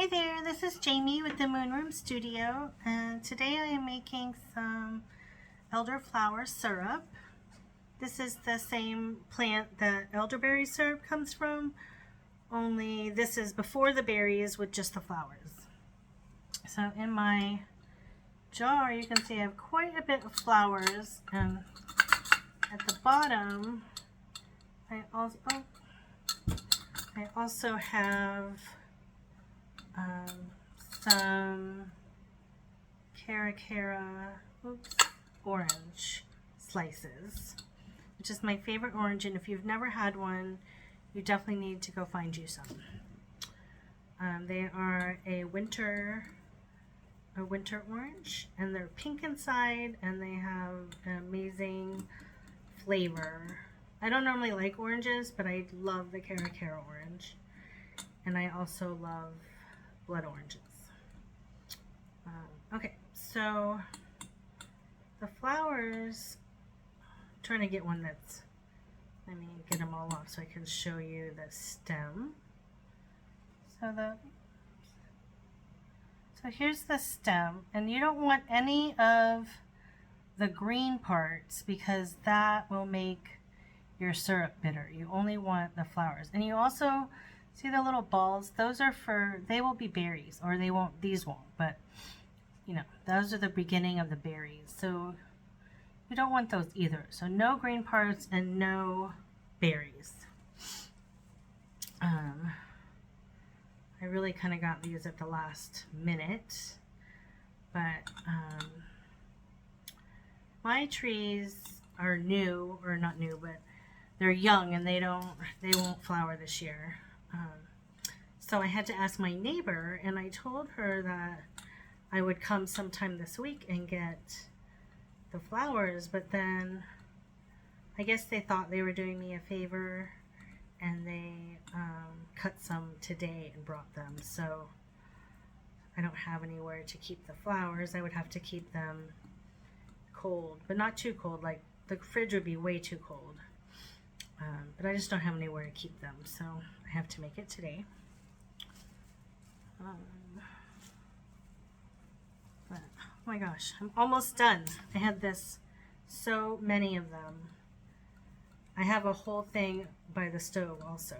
Hi there, this is Jamie with the Moonroom Studio, and today I am making some elderflower syrup. This is the same plant that elderberry syrup comes from, only this is before the berries with just the flowers. So in my jar you can see I have quite a bit of flowers, and at the bottom I also have some orange slices, which is my favorite orange, and if you've never had one, you definitely need to go find you some. They are a winter orange, and they're pink inside, and they have an amazing flavor. I don't normally like oranges, but I love the Cara orange, and I also love blood oranges. Okay, so the flowers, I'm trying to get one that's, let me get them all off so I can show you the stem. So here's the stem, and you don't want any of the green parts because that will make your syrup bitter. You only want the flowers. And you also see the little balls, those are they will be berries, or these won't, but you know, those are the beginning of the berries. So you don't want those either. So no green parts and no berries. I really kind of got these at the last minute, but my trees are new, or not new, but they're young, and they won't flower this year. So I had to ask my neighbor, and I told her that I would come sometime this week and get the flowers, but then I guess they thought they were doing me a favor, and they cut some today and brought them. So I don't have anywhere to keep the flowers. I would have to keep them cold, but not too cold, like the fridge would be way too cold. But I just don't have anywhere to keep them, so I have to make it today. But, oh my gosh, I'm almost done. I had so many of them. I have a whole thing by the stove also.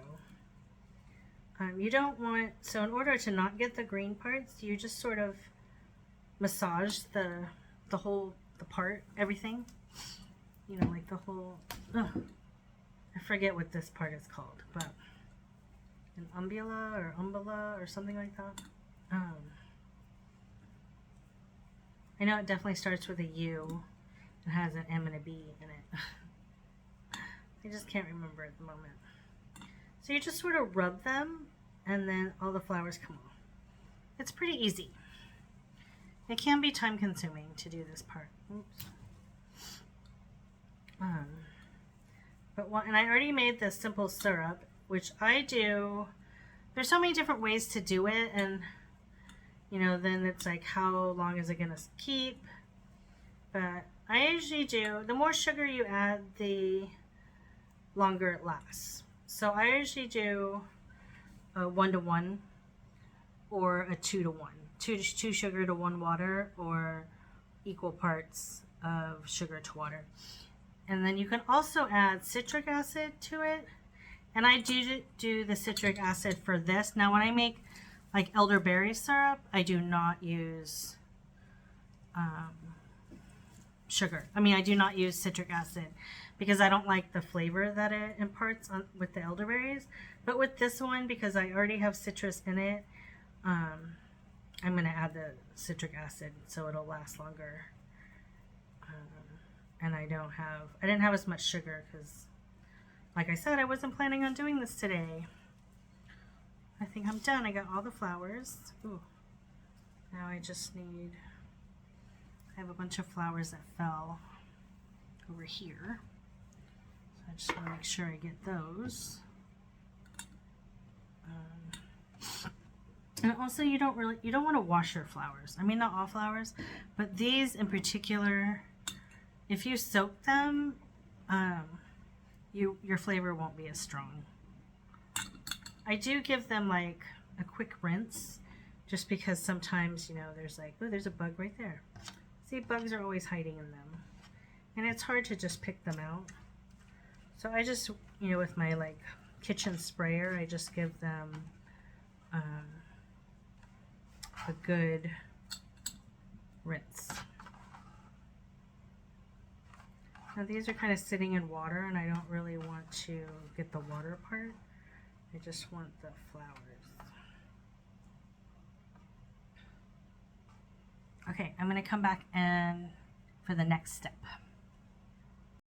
You don't want, so in order to not get the green parts, you just sort of massage the part, everything. You know, like the whole, I forget what this part is called, but an umbella or something like that. I know it definitely starts with a U. It has an M and a B in it. I just can't remember at the moment. So you just sort of rub them, and then all the flowers come off. It's pretty easy. It can be time consuming to do this part. Oops. And I already made this simple syrup, which I do. There's so many different ways to do it, and you know, then it's like, how long is it gonna keep? But I usually do, the more sugar you add, the longer it lasts. So I usually do a 1-to-1 or a 2-to-1. 2 sugar to 1 water, or equal parts of sugar to water. And then you can also add citric acid to it. And I do the citric acid for this. Now when I make like elderberry syrup, I do not use sugar. I mean, I do not use citric acid because I don't like the flavor that it imparts with the elderberries. But with this one, because I already have citrus in it, I'm going to add the citric acid so it'll last longer. And I didn't have as much sugar because, like I said, I wasn't planning on doing this today. I think I'm done. I got all the flowers. Ooh. Now I have a bunch of flowers that fell over here. So I just want to make sure I get those. And also you don't want to wash your flowers. I mean, not all flowers, but these in particular, if you soak them, your flavor won't be as strong. I do give them like a quick rinse just because sometimes, you know, there's like, oh, there's a bug right there. See, bugs are always hiding in them. And it's hard to just pick them out. So I just, you know, with my like kitchen sprayer, I just give them a good rinse. Now these are kind of sitting in water and I don't really want to get the water part. I just want the flowers. Okay, I'm going to come back and for the next step.